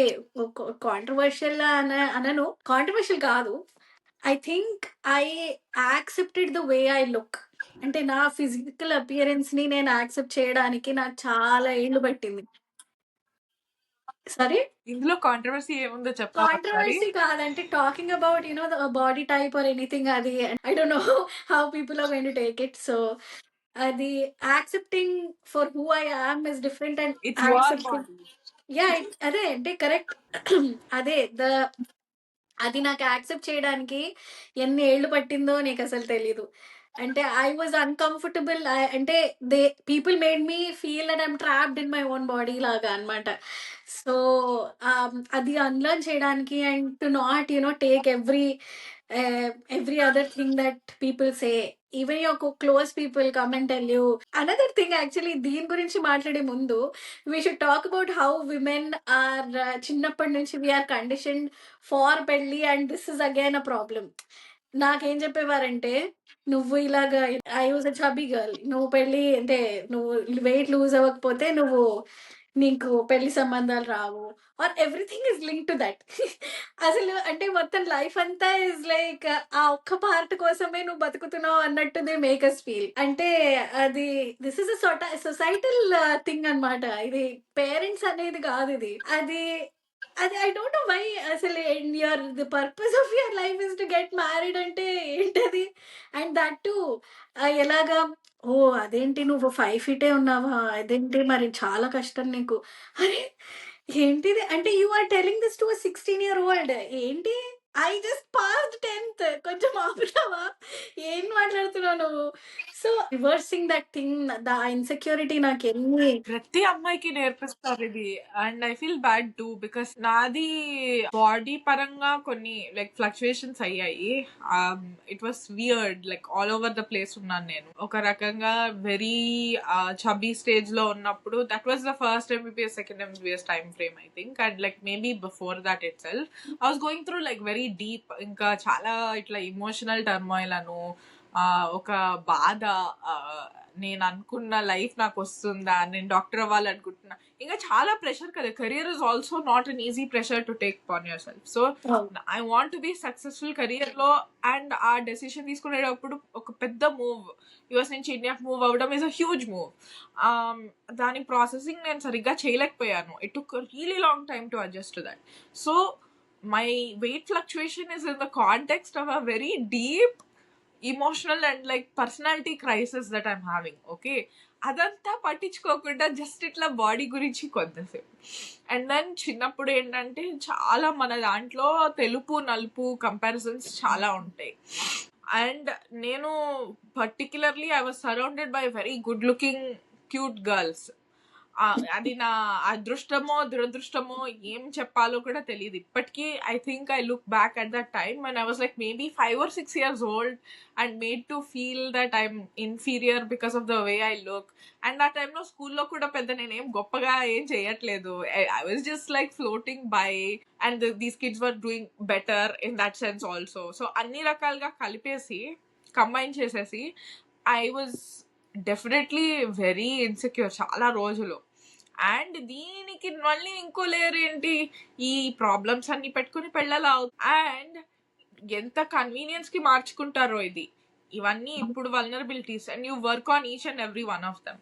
కాంట్రవర్షియల్ అనను, కాంట్రవర్షియల్ కాదు. I think I accepted the way I look. అంటే నా ఫిజికల్ అపియరెన్స్ ని నేను యాక్సెప్ట్ చేయడానికి నాకు చాలా ఏళ్ళు పట్టింది. సరే, ఇందులో కాంట్రవర్సీ ఏముందో చెప్తావా ఒకసారి? కాంట్రవర్సీ కాదంటే talking about the body type or anything, అది I don't know how people are going to take it. So అది accepting for who I am is different and it's your accepting, body. అదే అంటే correct. అదే అది నాకు accept చేయడానికి ఎన్ని ఏళ్ళు పట్టిందో నీకు అసలు తెలీదు. అంటే ఐ వాజ్ అన్‌కంఫర్టబుల్. అంటే people made me feel that I'm trapped in my own body లాగా అన్నమాట. సో, అది అన్‌లర్న్ చేయడానికి and to not take every other thing that people say. Even your close people come and tell you. Another thing actually దీని గురించి మాట్లాడే ముందు we should talk about how women are చిన్నప్పటి నుంచి we are conditioned for పెళ్లి, and this is again a problem. నాకేం చెప్పేవారంటే, నువ్వు ఇలాగ, I was a chubby girl, నువ్వు పెళ్లి అంటే నువ్వు వెయిట్ లూజ్ అవ్వకపోతే నీకు పెళ్లి సంబంధాలు రావు, or everything is link to that. అసలు అంటే మొత్తం లైఫ్ అంతా ఇస్ లైక్ ఆ ఒక్క పార్ట్ కోసమే నువ్వు బతుకుతున్నావు అన్నట్టు దే మేక్ అస్ ఫీల్. అంటే అది this is a societal thing అన్నమాట. ఇది పేరెంట్స్ అనేది కాదు. ఇది అది అది ఐ డోంట్ నో వై. అసలు the purpose of your life is to get married అంటే ఏంటది? అండ్ దట్ టు ఎలాగా, ఓ అదేంటి నువ్వు 5 ఫీటే ఉన్నావా, అదేంటి మరి చాలా కష్టం నీకు. అరే ఏంటిది అంటే, you are telling this to 16-year-old. ఏంటి, ఐ జస్ట్ పాస్డ్ 10th, కొంచెం ఆపుతావా, ఏం మాట్లాడుతున్నావు నువ్వు? So reversing that thing, the insecurity నాకు ఎన్ని ప్రతి అమ్మాయికి నేర్పిస్తారు ఇది. And I feel bad two because నాది బాడీ పరంగా కొన్ని లైక్ ఫ్లక్చుయేషన్స్ అయ్యాయి. It was weird, like all over the place ఉన్నాను నేను. ఒక రకంగా వెరీ చబీ స్టేజ్ లో ఉన్నప్పుడు, that was the first MBBS second MBBS time frame I think. And like maybe before that it self I was going through like very deep, ఇంకా చాలా ఇట్లా emotional turmoil అను, ఒక బాధ, నేను అనుకున్న లైఫ్ నాకు వస్తుందా, నేను డాక్టర్ అవ్వాలనుకుంటున్నా, ఇంకా చాలా ప్రెషర్ కదా. Career is also not an easy pressure to take pan your self. So I want to be successful career లో. అండ్ ఆ డెసిషన్ తీసుకునేటప్పుడు ఒక పెద్ద మూవ్, యుఎస్ నుంచి ఇండియాకి మూవ్ అవ్వడం ఇస్ అ హ్యూజ్ మూవ్. దాని ప్రాసెసింగ్ నేను సరిగ్గా చేయలేకపోయాను. It took really long time to adjust to that. So my weight fluctuation is in the context of a very deep emotional and like personality crisis that I'm having. Okay, అదంతా పట్టించుకోకుండా just ఇట్లా body గురించి కొంతసేపు. And then చిన్నప్పుడు ఏంటంటే చాలా మన దాంట్లో తెలుపు నలుపు కంపారిజన్స్ చాలా ఉంటాయి. అండ్ నేను particularly I was surrounded by very good looking cute girls. అది నా అదృష్టమో దురదృష్టమో ఏం చెప్పాలో కూడా తెలియదు ఇప్పటికీ. I think I look back at that time and I was like maybe 5 or 6 years old and made to feel that I'm inferior because of the way I look. And ఆ టైంలో స్కూల్లో కూడా పెద్ద నేనేం గొప్పగా ఏం చేయట్లేదు. I was just like floating by and these kids were doing better in that sense also. So అన్ని రకాలుగా కలిపేసి కంబైన్ చేసేసి I was definitely very insecure చాలా రోజులు. అండ్ దీనికి మళ్ళీ ఇంకో లేయర్ ఏంటి, ఈ ప్రాబ్లమ్స్ అన్ని పెట్టుకుని పెళ్ళలా. అండ్ ఎంత కన్వీనియన్స్ కి మార్చుకుంటారో ఇది. ఇవన్నీ ఇప్పుడు vulnerabilities and you work on each and every one of them.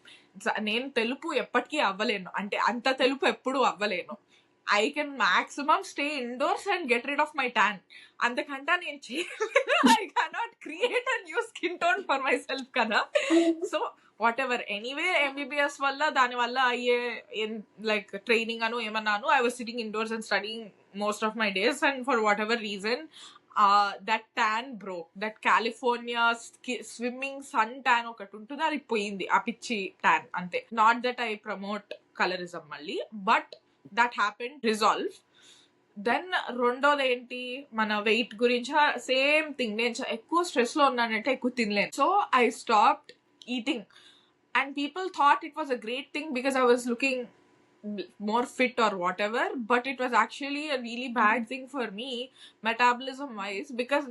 నేను తెలుపు ఎప్పటికీ అవ్వలేను, అంటే అంత తెలుపు ఎప్పుడు అవ్వలేను. I can maximum stay indoors and get rid of my tan. అంతకంటే నేను చేయలేను. I cannot create a new skin tone for myself కదా. So whatever, anyway MBBS వల్ల దాని వల్ల అయ్యే లైక్ ట్రైనింగ్ అను ఏమన్నాను, I was sitting indoors and studying most of my days, and for whatever reason that tan broke. That California swimming sun tan ఒకటి ఉంటుంది, అది పోయింది, ఆ పిచ్చి ట్యాన్ అంతే. Not that I promote colourism మళ్ళీ, but that happen, resolve. Then రెండోది ఏంటి, మన వెయిట్ గురించి సేమ్ థింగ్. నేను ఎక్కువ స్ట్రెస్ లో ఉన్నానంటే ఎక్కువ తినలేను, so I stopped eating. And people thought it was a great thing because I was looking more fit or whatever, but it was actually a really bad thing for me metabolism wise, because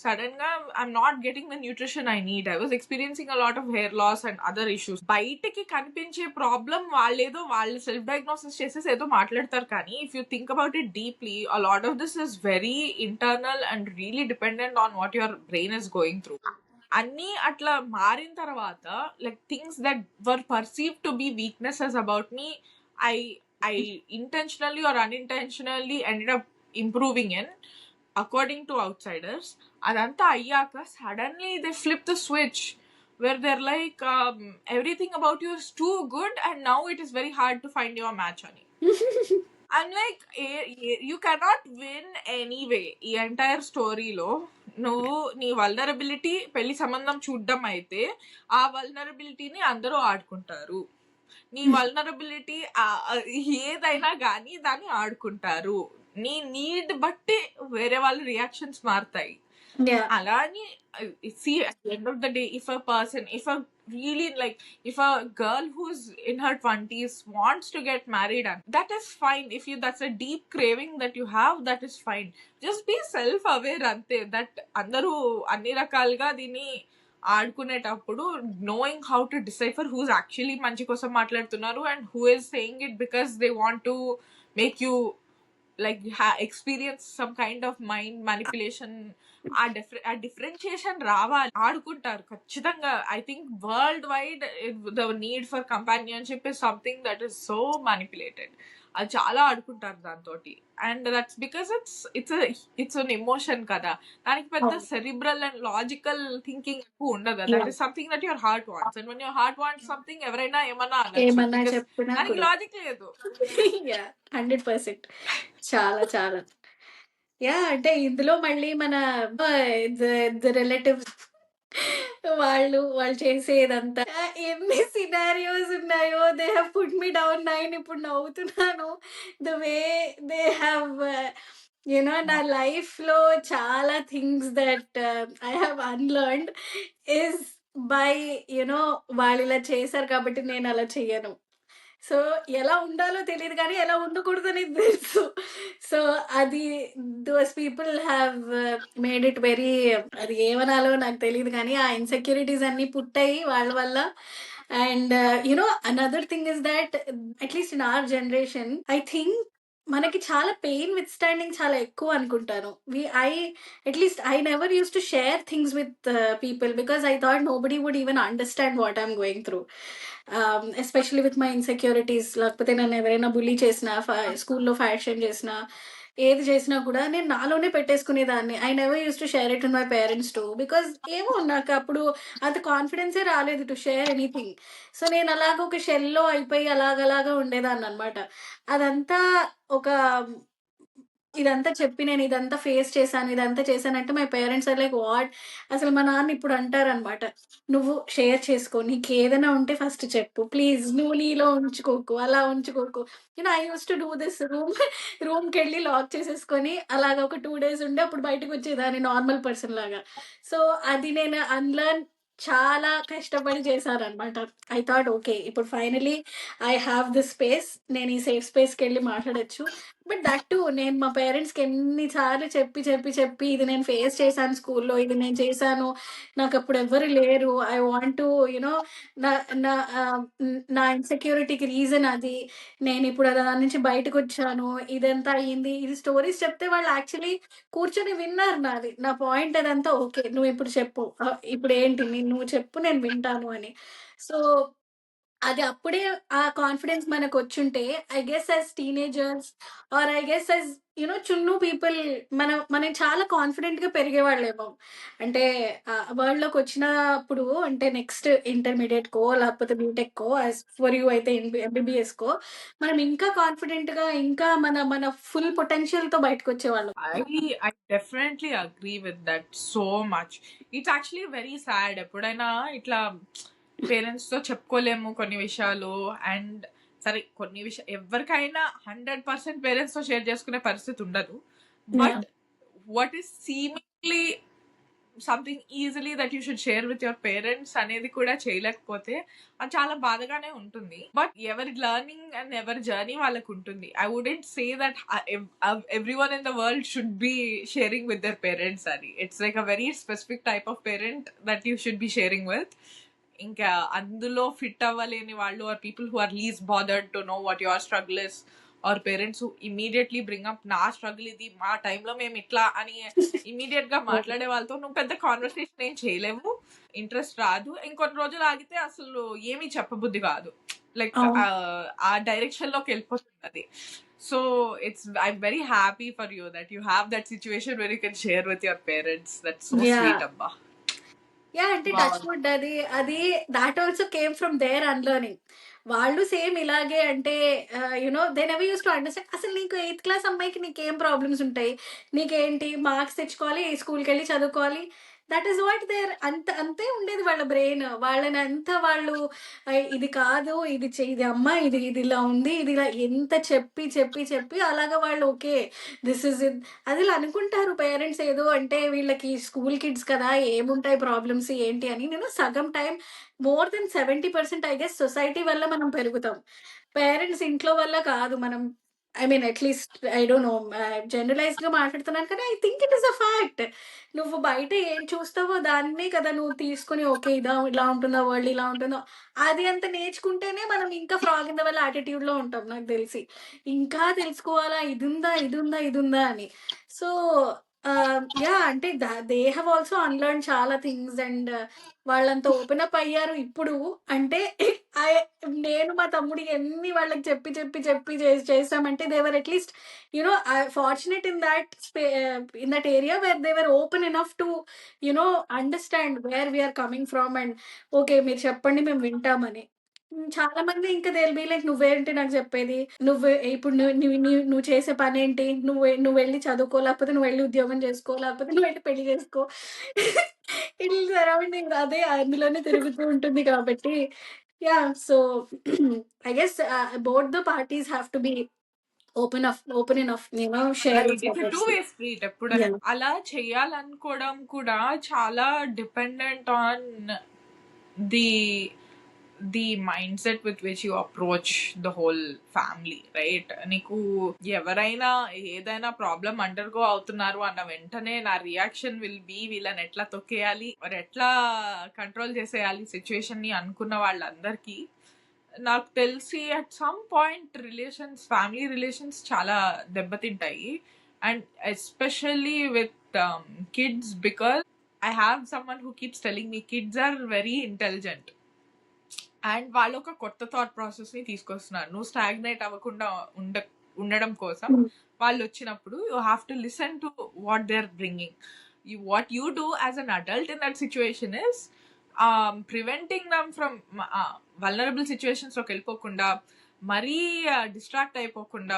suddenly I'm not getting the nutrition I need. I was experiencing a lot of hair loss and other issues. బయటికి కనిపించే problem వాళ్ళేదో వాళ్ళు self diagnosis చేసేసి ఏదో మాట్లాడతారు, కానీ if you think about it deeply, a lot of this is very internal and really dependent on what your brain is going through. అన్నీ అట్లా మారిన తర్వాత, like things that were perceive to be weaknesses about me, I intentionally or unintentionally ended up improving in, according to outsiders. Adanta ayyaka suddenly they flip the switch where they're like, everything about you is too good and now it is very hard to find your match on it. I'm like, you cannot win anyway. ఈ entire స్టోరీలో నువ్వు నీ vulnerability పెళ్లి సంబంధం చూడడం అయితే, ఆ వల్నరబిలిటీని అందరూ ఆడుకుంటారు. నీ వల్నరబిలిటీ ఏదైనా కానీ దాన్ని ఆడుకుంటారు. నీ నీడ్ బట్టి వేరే వాళ్ళ రియాక్షన్స్ మారుతాయి. అలా అని see, at the end of the day, if a girl who's in her 20s wants to get married, and that is fine. If that's a deep craving that you have, that is fine. Just be self aware ante, that andaru anni rakalga దీన్ని ఆడుకునేటప్పుడు knowing how to decipher who's actually మంచి కోసం మాట్లాడుతున్నారు and who is saying it because they want to make you like experience some kind of mind manipulation. ఆ differentiation రావాలి, ఆడుకుంటారు ఖచ్చితంగా. I think world wide the need for companionship is something that is so manipulated. అది చాలా ఆడుకుంటారు దాంతో, and that's because it's an emotion కదా. దానికి పెద్ద సెరిబ్రల్ అండ్ లాజికల్ థింకింగ్ ఎక్కువ ఉండదు. That is something that your heart wants, and when your heart wants something ఎవరైనా ఏమన్నా దానికి లాజిక్ లేదు. 100% చాలా చాలా అంటే ఇందులో మళ్ళీ మన రిలేటివ్స్ వాళ్ళు చేసేదంతా ఎన్ని సినారియోస్ ఉన్నాయో. They have put me down. నేను ఇప్పుడు నవ్వుతున్నాను ద వే దే హ్యావ్ నా లైఫ్ లో చాలా things that I have unlearned is by వాళ్ళు ఇలా చేశారు కాబట్టి నేను అలా చెయ్యను. సో ఎలా ఉండాలో తెలియదు కానీ ఎలా ఉండకూడదు అనేది తెలుసు. సో అది those people have made it very, అది ఏమనాలో నాకు తెలియదు కానీ ఆ ఇన్సెక్యూరిటీస్ అన్ని పుట్టాయి వాళ్ళ వల్ల. And another thing is that at least in our generation I think మనకి చాలా పెయిన్ విత్ స్టాండింగ్ చాలా ఎక్కువ అనుకుంటాను. At least I never use to share things with people because I thought nobody would even understand what I'm going through, especially with my insecurities. లేకపోతే నన్ను ఎవరైనా bully చేసినా, స్కూల్లో ఫ్యాషన్ చేసినా, ఏది చేసినా కూడా నేను నాలోనే పెట్టేసుకునేదాన్ని. I never use to share it with my parents too, because ఏమో నాకు అప్పుడు అంత కాన్ఫిడెన్సే రాలేదు టు షేర్ ఎనీథింగ్. సో నేను అలాగ ఒక షెల్లో అయిపోయి అలాగలాగా ఉండేదాన్ని అనమాట. అదంతా ఒక ఇదంతా చెప్పి నేను ఇదంతా ఫేస్ చేశాను, ఇదంతా చేశానంటే my parents are like what. అసలు మా నాన్న ఇప్పుడు అంటారనమాట, నువ్వు షేర్ చేసుకో, నీకు ఏదైనా ఉంటే ఫస్ట్ చెప్పు ప్లీజ్, నువ్వు నీలో ఉంచుకోకు, అలా ఉంచుకోకు. I use to do this. రూమ్కి వెళ్ళి లాక్ చేసేసుకొని అలాగ ఒక 2 days ఉండి అప్పుడు బయటకు వచ్చేదాన్ని నార్మల్ పర్సన్ లాగా. సో అది నేను అన్లర్న్ చాలా కష్టపడి చేశాననమాట. ఐ థాట్ ఓకే ఇప్పుడు finally I have this space, నేను ఈ సేఫ్ స్పేస్కి వెళ్ళి మాట్లాడచ్చు. బట్ దట్ టు నేను మా పేరెంట్స్కి ఎన్నిసార్లు చెప్పి చెప్పి చెప్పి ఇది నేను ఫేస్ చేశాను స్కూల్లో, ఇది నేను చేశాను, నాకు అప్పుడు ఎవరు లేరు, ఐ వాంట్ టు నా నా నా ఇన్సెక్యూరిటీకి రీజన్ అది, నేను ఇప్పుడు దాని నుంచి బయటకు వచ్చాను, ఇదంతా అయ్యింది, ఇది స్టోరీస్ చెప్తే వాళ్ళు యాక్చువల్లీ కూర్చొని విన్నారు నాది, నా పాయింట్ అదంతా. ఓకే నువ్వు ఇప్పుడు చెప్పు, ఇప్పుడు ఏంటి నువ్వు చెప్పు నేను వింటాను అని. సో అది అప్పుడే ఆ కాన్ఫిడెన్స్ మనకొచ్చుంటే I guess as teenagers or I guess as చున్ను పీపుల్ మనం చాలా కాన్ఫిడెంట్‌గా పెరిగేవాళ్ళేమో. అంటే వరల్డ్‌లోకి వచ్చినప్పుడు అంటే నెక్స్ట్ ఇంటర్మీడియేట్‌కో లేకపోతే బీటెక్కో యాస్ ఫర్ యూ అయితే ఎంబీబీఎస్‌కో మనం ఇంకా కాన్ఫిడెంట్‌గా ఇంకా మన మన full పొటెన్షియల్‌తో బయటకొచ్చేవాళ్ళం. I definitely agree with that so much. It's actually very sad. ఎప్పుడైనా ఇట్లా పేరెంట్స్ తో చెప్పుకోలేము కొన్ని విషయాలు. అండ్ సరే కొన్ని విషయాలు ఎవరికైనా 100% పేరెంట్స్ తో షేర్ చేసుకునే పరిస్థితి ఉండదు. Yeah! But what is seemingly something easily that you should share with your parents అనేది కూడా చేయలేకపోతే అది చాలా బాధగానే ఉంటుంది. బట్ ఎవరి లెర్నింగ్ అండ్ ఎవరి జర్నీ వాళ్ళకు ఉంటుంది. I wouldn't say that every one in the world should be sharing with their parents అని. It's like a very specific type of parent that you should be sharing with. ఇంకా అందులో fit అవ్వలేని వాళ్ళు or people who are least bothered to know what your struggle is or parents who immediately bring up నా struggle ఇది, మా టైంలో మేము ఇట్లా అని ఇమీడియట్ గా మాట్లాడే వాళ్ళతో నువ్వు పెద్ద కాన్వర్సేషన్ ఏం చేయలేవు. ఇంట్రెస్ట్ రాదు. ఇంకొన్ని రోజులు ఆగితే అసలు ఏమీ చెప్పబుద్ధి కాదు. లైక్ అవును. ఆ డైరెక్షన్ లోకి వెళ్ళిపోతుంది అది. So I'm very happy for you that you have that situation where you can share with your parents. That's so yeah! Sweet అబ్బా. అంటే టచ్ వుడ్ అది thought also came from there unlearning. వాళ్ళు same ఇలాగే అంటే they never used to understand. అసలు నీకు eighth class అమ్మాయికి నీకేం ప్రాబ్లమ్స్ ఉంటాయి? నీకేంటి మార్క్స్ తెచ్చుకోవాలి, స్కూల్‌కెళ్ళి చదువుకోవాలి. దట్ ఈస్ వాట్ అంతే ఉండేది వాళ్ళ బ్రెయిన్. వాళ్ళనంతా వాళ్ళు ఇది కాదు, ఇది అమ్మ, ఇది ఇలా ఉంది, ఇది ఇలా ఎంత చెప్పి, చెప్పి, చెప్పి అలాగా వాళ్ళు ఓకే. దిస్ ఈస్ ఇట్ అది ఇలా అనుకుంటారు పేరెంట్స్ ఏదో అంటే వీళ్ళకి స్కూల్ కిడ్స్ కదా! ఏముంటాయి ప్రాబ్లమ్స్ ఏంటి అని. సగం time more than 70% I guess society వల్ల మనం పెరుగుతాం. పేరెంట్స్ ఇంట్లో వల్ల కాదు. మనం I mean at least I don't know జనరలైజ్డ్‌గా మాట్లాడుతున్నాను కానీ I think it is a fact. నువ్వు బయట ఏం చూస్తావో దాన్నే కదా నువ్వు తీసుకొని ఓకే. ఇలా ఉంటుందా వరల్డ్ ఇలా ఉంటుందో అది అంత నేర్చుకుంటేనే మనం ఇంకా ఫ్రాగ్ ఇన్ ద వెల్ యాటిట్యూడ్‌లో ఉంటాం నాకు తెలిసి. ఇంకా తెలుసుకోవాలా ఇదుందా, ఇదుందా, ఇదుందా అని. So, yeah! అంటే దే హావ్ ఆల్సో అన్‌లెర్న్డ్ చాలా థింగ్స్ అండ్ వాళ్ళంత ఓపెన్ అప్ అయ్యారు ఇప్పుడు. అంటే ఆహ్, నేను మా తమ్ముడు ఎన్ని వాళ్ళకి చెప్పి, చెప్పి, చెప్పి చేసామంటే they were at least fortunate in that area where they were open enough to understand where we are coming from and okay. మీరు చెప్పండి మేము వింటామని. చాలా మంది ఇంకా దే విల్ బి లైక్ నువ్వేంటి నాకు చెప్పేది? ఇప్పుడు నువ్వు చేసే పనేంటి? నువ్వెళ్లి చదువుకో, లేకపోతే నువ్వెళ్లి ఉద్యోగం చేసుకో, లేకపోతే నువ్వెళ్లి పెళ్లి చేసుకో. ఇట్లా సరౌండింగ్ అదే అందులోనే తిరుగుతూ ఉంటుంది కాబట్టి yeah! So I guess both the parties have to be open enough sharing right. It's two suggestions. Way street. ఎప్పుడైనా యాహ్! అలా చేయాలనుకోవడం కూడా చాలా dependent on the the mind set with which you approach the whole family, right? నీకు ఎవరైనా ఏదైనా problem undergo అవుతున్నారు అన్న వెంటనే నా రియాక్షన్ విల్ బీ వీళ్ళని ఎట్లా తొక్కేయాలి మరి ఎట్లా కంట్రోల్ చేసేయాలి సిచ్యువేషన్ ని అనుకున్న వాళ్ళందరికీ నాకు తెలిసి at some point family relations చాలా దెబ్బతింటాయి. And especially with kids because I have someone who keeps telling me kids are very intelligent and వాళ్ళు ఒక కొత్త థాట్ ప్రాసెస్ ని తీసుకొస్తున్నారు. నువ్వు స్టాగ్నేట్ అవ్వకుండా ఉండడం కోసం వాళ్ళు వచ్చినప్పుడు you have to listen to what they are bringing. What you do as an adult in that situation is preventing them from vulnerable situations లోకి వెళ్ళిపోకుండా మరీ డిస్ట్రాక్ట్ అయిపోకుండా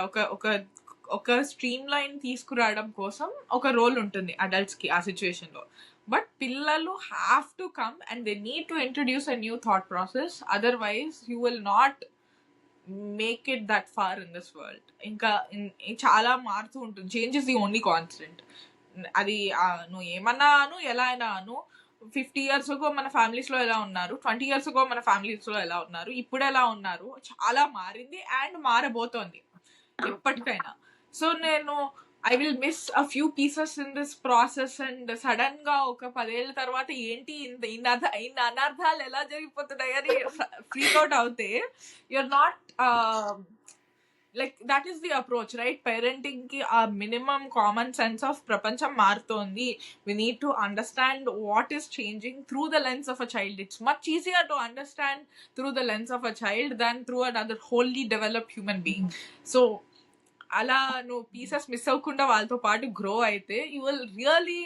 ఒక స్ట్రీమ్ లైన్ తీసుకురావడం కోసం ఒక రోల్ ఉంటుంది అడల్ట్స్ కి ఆ సిచ్యువేషన్ లో. బట్ పిల్లలు have to come and they need to introduce a new thought process. Otherwise you will not make it that far in this world. ఇంకా చాలా మారుతూ ఉంటుంది. Change is the only constant. అది నువ్వు ఏమన్నా అను, ఎలా అయినా అను. 50 years ago మన ఫ్యామిలీస్ లో ఎలా ఉన్నారు, 20 years ago మన ఫ్యామిలీస్ లో ఎలా ఉన్నారు, ఇప్పుడు ఎలా ఉన్నారు, చాలా మారింది అండ్ మారబోతోంది ఎప్పటికైనా. సో నేను I will miss a few pieces in this process and sudden గా ఒక 10 ఏళ్ల తర్వాత ఏంటి ఇన్ని అనర్థాలు ఎలా జరిగిపోతున్నాయి అని ఫ్రీక్ అవుట్ అవుతే you're not like that is the approach, right? Parenting ki a minimum common sense of prapancham marutondi. We need to understand what is changing through the lens of a child. It's much easier to understand through the lens of a child than through another wholly developed human being. So అలా నువ్వు pieces miss అవ్వకుండా వాళ్ళతో పాటు grow అయితే you will really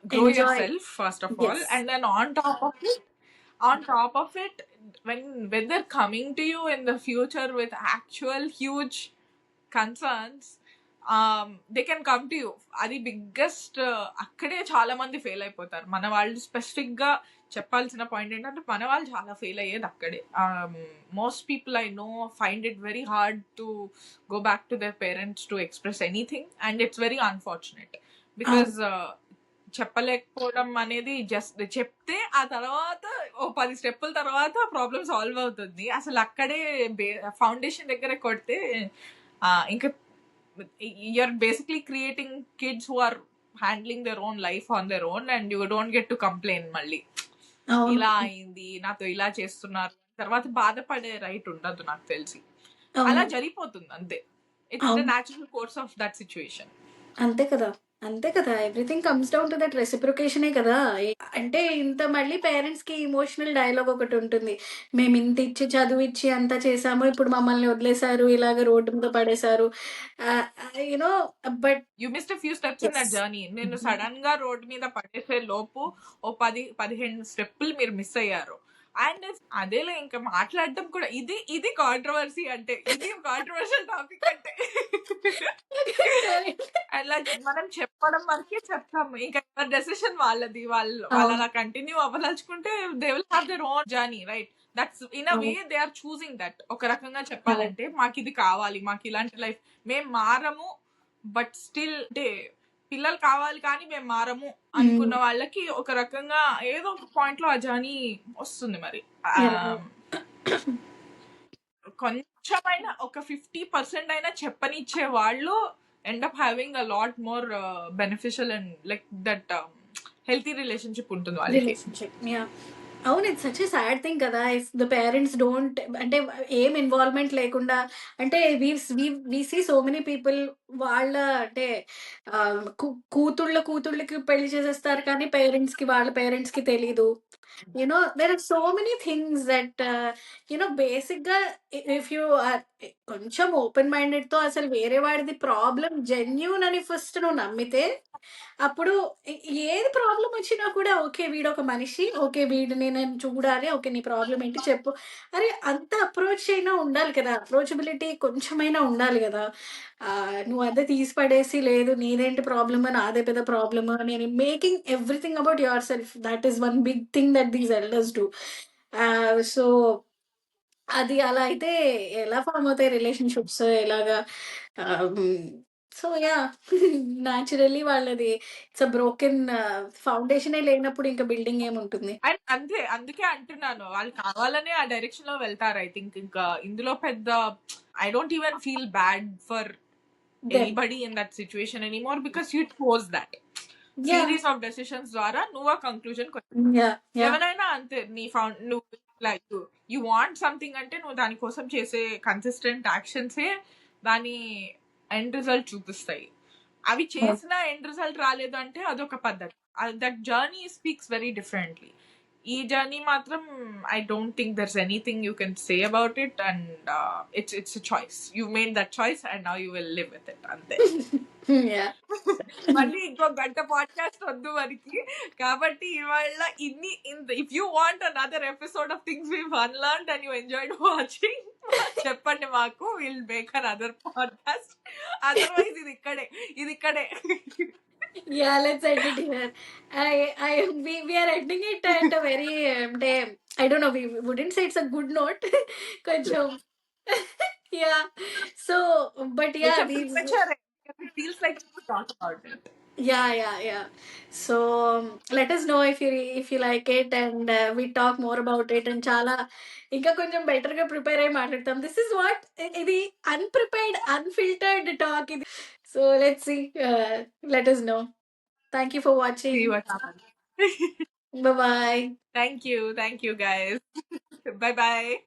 grow Enjoy. yourself first of all, Yes. and then on top of it, when they're coming to you in the future with actual huge concerns, they can come to you. అది biggest అక్కడే చాలా మంది fail అయిపోతారు. మన వాళ్ళు specific గా చెప్పాల్సిన point ఏంటంటే మన వాళ్ళు చాలా ఫెయిల్ అయ్యేది అక్కడే. Most people I know find it very hard to go back to their parents to express anything, and it's very unfortunate because చెప్పలేకపోవడం అనేది జస్ట్ చెప్తే ఆ తర్వాత ఓ 10 స్టెప్పుల తర్వాత ప్రాబ్లం సాల్వ్ అవుతుంది. అసలు అక్కడే ఫౌండేషన్ దగ్గర కొడితే ఇంకా you're basically creating kids who are handling their own life on their own, and you don't get to complain మళ్ళీ ఇలా అయింది నాతో ఇలా చేస్తున్నారు తర్వాత బాధపడే రైట్ ఉండదు నాకు తెలిసి. అలా జరిగిపోతుంది అంతే. It's the natural course of that situation. అంతే కదా, అంతే కదా. Everything comes down to that రెసిప్రొకేషనే కదా. అంటే ఇంత మళ్ళీ పేరెంట్స్ కి ఇమోషనల్ డైలాగ్ ఒకటి ఉంటుంది, మేము ఇంత ఇచ్చి చదువు ఇచ్చి అంతా చేసాము, ఇప్పుడు మమ్మల్ని వదిలేశారు, ఇలాగ రోడ్డు మీద పడేశారు, you know. But you missed few steps in that journey. నేను సడన్ గా రోడ్ మీద పడేసే లోపు ఓ 10-15 స్టెప్పులు మీరు మిస్ అయ్యారు. అండ్ అదేలే ఇంకా మాట్లాడడం కూడా ఇది కాంట్రవర్సీ అంటే, ఇది కాంట్రవర్షియల్ టాపిక్ అంటే. అలా మనం చెప్పడం వరకే చెప్తాము, ఇంకా డెసిషన్ వాళ్ళది. వాళ్ళు అలా కంటిన్యూ అవ్వదలుచుకుంటే they will have their own journey, right? That's in a way they are choosing that. ఒక రకంగా చెప్పాలంటే మాకు ఇది కావాలి, మాకు ఇలాంటి లైఫ్, మేము మారము బట్ స్టిల్ అంటే పిల్లలు కావాలి కానీ మేము మారము అనుకున్న వాళ్ళకి ఒక రకంగా ఏదో ఒక పాయింట్ లో ఆ జర్నీ వస్తుంది. మరి కొంచెమైనా ఒక 50% అయినా చెప్పనిచ్చే వాళ్ళు end up having a lot more beneficial and like that healthy relationship ఉంటుంది వాళ్ళకి. రిలేషన్షిప్. అవును, it's such a sad thing కదా ఇఫ్ ద పేరెంట్స్ డోంట్, అంటే ఏం ఇన్వాల్వ్మెంట్ లేకుండా. అంటే we see so many people వాళ్ళ అంటే కూతుళ్ళకి పెళ్లి చేసేస్తారు కానీ వాళ్ళ పేరెంట్స్ కి తెలీదు. You know there are so many things that basic గా ఇఫ్ యూ కొంచెం ఓపెన్ మైండెడ్ తో అసలు వేరే వాడిది ప్రాబ్లం జెన్యూన్ అని ఫస్ట్ నువ్వు నమ్మితే, అప్పుడు ఏది ప్రాబ్లం వచ్చినా కూడా ఓకే వీడొక మనిషి, ఓకే వీడిని నేను చూడాలి, ఓకే నీ ప్రాబ్లం ఏంటి చెప్పు. అరే అంత అప్రోచ్ అయినా ఉండాలి కదా, అప్రోచబిలిటీ కొంచెమైనా ఉండాలి కదా. నువ్వు అదే తీసి పడేసి లేదు నీదేంటి ప్రాబ్లమ్, నాదే పెద్ద ప్రాబ్లమ్, నేను making everything about yourself. That is one big thing that these elders do. So అది అలా అయితే ఎలా ఫార్మ్ అవుతాయి రిలేషన్షిప్స్ ఎలాగా. సో యా న్యాచురల్లీ వాళ్ళది ఇట్స్ అ బ్రోకెన్ ఫౌండేషనే లేనప్పుడు ఇంకా బిల్డింగ్ ఏముంటుంది. అండ్ అంతే, అందుకే అంటున్నాను వాళ్ళు కావాలనే ఆ డైరెక్షన్ లో వెళ్తారు. ఐ థింక్ ఇంకా ఇందులో పెద్ద I don't even feel bad for anybody in that situation anymore because you chose that series of decisions ద్వారా నువ్వు ఆ కంక్లూజన్ ఎవరైనా అంతే. నువ్వు లైక్ యూ వాంట్ సంథింగ్ అంటే నువ్వు దానికోసం చేసే కన్సిస్టెంట్ యాక్షన్సే దాని ఎండ్ రిజల్ట్ చూపిస్తాయి. అవి చేసిన ఎండ్ రిజల్ట్ రాలేదు అంటే అదొక పద్ధతి. That journey speaks very differently. ఈ జర్నీ మాత్రం I don't think there's anything you can say about it, and it's choice. You made that choice and now you will live with it, అంతే. మళ్ళీ ఇంకో గంట పాడ్కాస్ట్ వద్దు మనకి, కాబట్టి ఇవాళ if you want another episode of things we unlearned and you enjoyed watching చెప్పండి మాకు, will make another podcast. Otherwise ఇది ఇక్కడే. Yeah, let's end it here. We are ending it at a very I don't know, we wouldn't say it's a good note. కొంచెం yeah. So but yeah, it feels like we could talk about it. Yeah. So let us know if you like it, and we talk more about it, and చాలా ఇంకా కొంచెం better గా prepare అయ్యి మాట్లాడతాం. This is what, ఇది unprepared unfiltered talk ఇది. So let's see, let us know. Thank you for watching. See what happens. Bye bye. Thank you guys. Bye bye.